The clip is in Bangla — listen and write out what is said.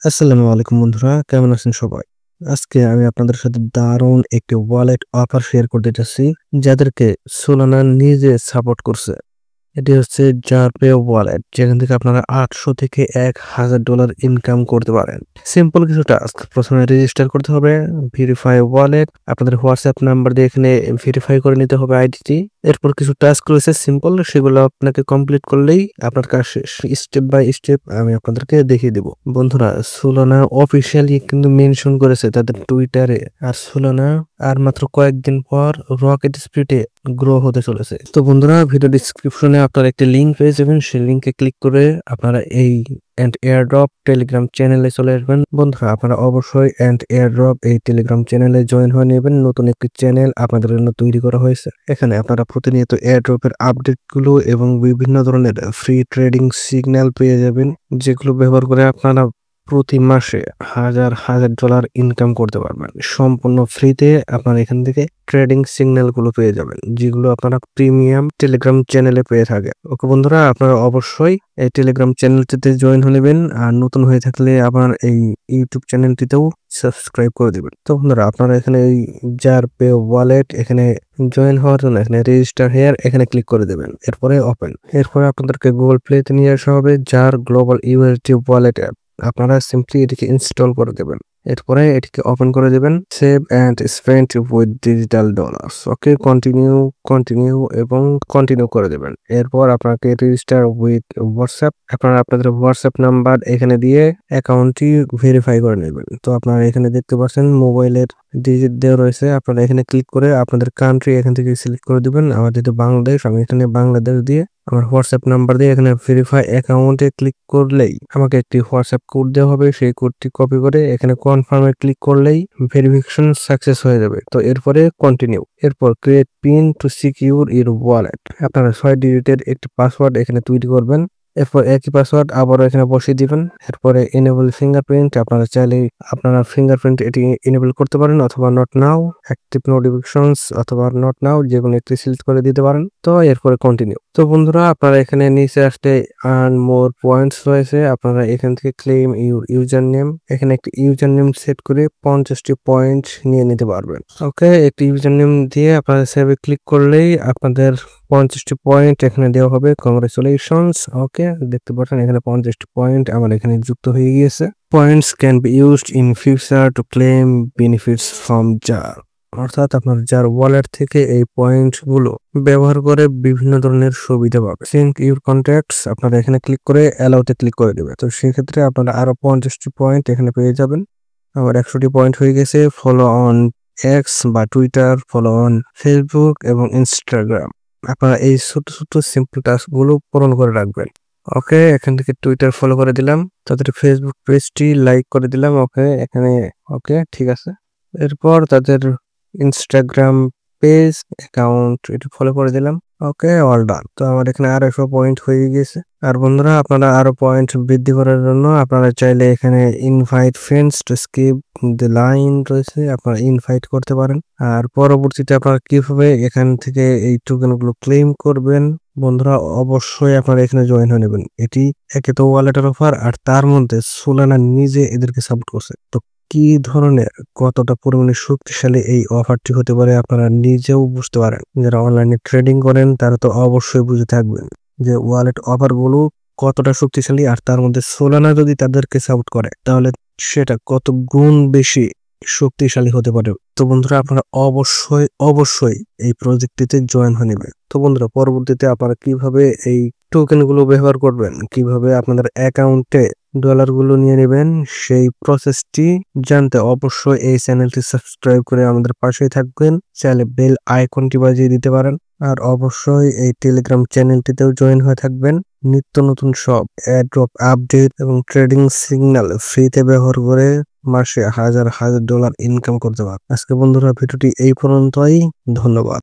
আসসালামু আলাইকুম বন্ধুরা, কেমন আছেন সবাই? আজকে আমি আপনাদের সাথে দারুণ একটি ওয়ালেট অফার শেয়ার করতে চাচ্ছি, যাদেরকে সোলানা নিজে সাপোর্ট করছে। এটি হচ্ছে জারপে ওয়ালেট, যেখান থেকে আপনারা 800 থেকে $1000 ইনকাম করতে পারেন। সিম্পল কিছু টাস্ক। প্রথমে রেজিস্টার করতে হবে, ভেরিফাই ওয়ালেট। আপনাদের হোয়াটসঅ্যাপ নাম্বার দিয়ে এখানে ভেরিফাই করে নিতে হবে আইডিটি। এরপর কিছু টাস্ক রয়েছে সিম্পল, সেগুলো আপনাকে কমপ্লিট করলেই আপনার কাজ শেষ। স্টেপ বাই স্টেপ আমি আপনাদেরকে দেখিয়ে দেব। বন্ধুরা, সোলানা অফিসিয়ালি কিন্তু মেনশন করেছে তাদের টুইটারে, আর সোলানা আর মাত্র কয়েকদিন পর রকেট স্পিডে গ্রো হতে চলেছে। তো বন্ধুরা, ভিডিও ডিসক্রিপশনে আপনারা একটি লিঙ্ক পেয়ে যাবেন, সেই লিঙ্কে ক্লিক করে আপনারা এই এন্ড এয়ারড্রপ টেলিগ্রাম চ্যানেলে চলে আসবেন। বন্ধুরা, আপনারা অবশ্যই এন্ড এয়ারড্রপ এই টেলিগ্রাম চ্যানেলে জয়েন হয়ে নেবেন। নতুন একটি চ্যানেল আপনাদের জন্য তৈরি করা হয়েছে। এখানে আপনারা প্রতিনিয়ত এয়ারড্রপের আপডেটগুলো এবং বিভিন্ন ধরনের ফ্রি ট্রেডিং সিগন্যাল পেয়ে যাবেন, যেগুলো ব্যবহার করে আপনারা প্রতি মাসে হাজার হাজার ডলার ইনকাম করতে পারবেন সম্পূর্ণ ফ্রিতে। আপনারা এখান থেকে ট্রেডিং সিগন্যাল গুলো পেয়ে যাবেন, যেগুলো আপনারা প্রিমিয়াম টেলিগ্রাম চ্যানেলে পেয়ে থাকে। ওকে বন্ধুরা, আপনারা অবশ্যই এই টেলিগ্রাম চ্যানেলটিতে জয়েন হয়ে নেবেন, আর নতুন হয়ে থাকলে আপনার এই ইউটিউব চ্যানেলটিতেও সাবস্ক্রাইব করে দিবেন। তো বন্ধুরা, আপনারা এখানে এই জারপে ওয়ালেট এখানে জয়েন হওয়ার জন্য এখানে রেজিস্টার হেয়ার এখানে ক্লিক করে দেবেন। এরপরে ওপেন। এরপরে আপনাদেরকে গুগল প্লেতে নিয়ে আসা হবে Jar global USD wallet app. আপনারা সিম্পলি এটিকে ইনস্টল করে দেবেন। এরপরে এটিকে ওপেন করে দেবেন। Save and spend with digital dollars. Okay, continue এবং কন্টিনিউ করে দেবেন। এরপর আপনাকে রেজিস্টার উইথ হোয়াটসঅ্যাপ। আপনারা আপনাদের হোয়াটসঅ্যাপ নাম্বার এখানে দিয়ে অ্যাকাউন্টটি ভেরিফাই করে নেবেন। তো আপনারা এখানে দেখতে পাচ্ছেন মোবাইলের ডিজিট দেওয়া রয়েছে। আপনারা এখানে ক্লিক করে আপনাদের কান্ট্রি এখান থেকে সিলেক্ট করে দিবেন। আমার যেহেতু বাংলাদেশ, আমি এখানে বাংলাদেশ দিয়ে আমার হোয়াটসঅ্যাপ নাম্বার দিয়ে এখানে ভেরিফাই অ্যাকাউন্টে ক্লিক করলেই আমাকে একটি হোয়াটসঅ্যাপ কোড দেওয়া হবে। সেই কোডটি কপি করে এখানে কনফার্মে ক্লিক করলেই ভেরিফিকেশন সাকসেস হয়ে যাবে। তো এরপরে কন্টিনিউ। এরপর create pin to secure your wallet. আপনারা 6 ডিজিটের একটি পাসওয়ার্ড এখানে তৈরি করবেন। এরপর একই পাসওয়ার্ড আবারও এখানে বসিয়ে দিবেন। এরপরে এনেবল ফিঙ্গারপ্রিন্ট। আপনারা চাইলে আপনারা ফিঙ্গারপ্রিন্ট এটি এনেবল করতে পারেন, অথবা নট নাও, অ্যাক্টিভ নোটিফিকেশনস অথবা নট নাও, যে কোনো একটি সিলেক্ট করে দিতে পারেন। তো এরপরে কন্টিনিউ। তো বন্ধুরা, আপনারা এখানে নিচে আসলে আর্ন মোর পয়েন্টস রয়েছে। আপনারা এখান থেকে ক্লেম ইউর ইউজার নেম, এখানে একটি ইউজার নেম সেট করে 50টি পয়েন্ট নিয়ে নিতে পারবেন। ওকে, একটি ইউজার নেম দিয়ে আপনারা সেভে ক্লিক করলেই আপনাদের 50টি পয়েন্ট এখানে দেওয়া হবে। কংগ্রেচুলেশনস। ওকে, দেখতে পাচ্ছেন এখানে 50টি পয়েন্ট আমার এখানে যুক্ত হয়ে গিয়েছে। Points can be used in future to claim benefits from Jar. অর্থাৎ আপনার জার ওয়ালেট থেকে এই পয়েন্ট গুলো ব্যবহার করে বিভিন্ন ধরনের সুবিধা পাবে। Sync your contacts. আপনারা এখানে ক্লিক করে অ্যালাউতে ক্লিক করে দেবেন। তো সেক্ষেত্রে আপনারা আরো 50টি পয়েন্ট এখানে পেয়ে যাবেন। আবার 100টি পয়েন্ট হয়ে গেছে। ফলো অন এক্স বা টুইটার, ফলো অন ফেসবুক এবং ইনস্টাগ্রাম। আপনারা এই ছোট ছোট সিম্পল টাস্ক গুলো পূরণ করে রাখবেন। ওকে, এখান থেকে টুইটার ফলো করে দিলাম, তাদের ফেসবুক পেজটি লাইক করে দিলাম। ওকে, এখানে ওকে ঠিক আছে। এরপর তাদের ইনস্টাগ্রাম পেজ অ্যাকাউন্ট এটি ফলো করে দিলাম। ওকে, অল ডান। তো আমার এখানে 200 পয়েন্ট হয়ে গেছে। আর বন্ধুরা, আপনারা আরো পয়েন্ট বৃদ্ধি করার জন্য আপনারা চাইলে এখানে invite friends to skip the line রয়েছে, আপনারা ইনভাইট করতে পারেন। আর পরবর্তীতে আপনারা কিভাবে এখান থেকে এই টোকেন গুলো ক্লেম করবেন, বন্ধুরা অবশ্যই আপনারা এখানে জয়েন হয়ে নেবেন। এটি একে তো ওয়ালেটের অফার, আর তার মধ্যে সোলানা নিজে এদেরকে সাপোর্ট করছে। তো কি ধরনের, কতটা পরিমাণে শক্তিশালী এই অফারটি হতে পারে আপনারা নিজেও বুঝতে পারেন। যারা অনলাইনে ট্রেডিং করেন তারা তো অবশ্যই বুঝে থাকবেন যে ওয়ালেট অফার গুলো কতটা শক্তিশালী, আর তার মধ্যে সোলানা যদি তাদেরকে সাপোর্ট করে তাহলে সেটা কত গুণ বেশি শক্তিশালী হতে পারে। তো বন্ধুরা, আপনারা অবশ্যই অবশ্যই এই প্রজেক্টটিতে জয়েন হয়ে নেবেন। তো বন্ধুরা, পরবর্তীতে আপনারা কিভাবে এই টোকেন গুলো ব্যবহার করবেন, কিভাবে আপনাদের অ্যাকাউন্টে ডলার গুলো নিয়ে নেবেন, সেই প্রসেসটি জানতে অবশ্যই এই চ্যানেলটি সাবস্ক্রাইব করে আমাদের পাশেই থাকবেন। চাইলে বেল আইকনটি বাজিয়ে দিতে পারেন, আর অবশ্যই এই টেলিগ্রাম চ্যানেলটিতেও জয়েন হয়ে থাকবেন। নিত্য নতুন সব এয়ারড্রপ আপডেট এবং ট্রেডিং সিগন্যাল ফ্রিতে ব্যবহার করে মাসে হাজার হাজার ডলার ইনকাম করতে পারবেন। আজকে বন্ধুরা, ভিডিওটি এই পর্যন্তই। ধন্যবাদ।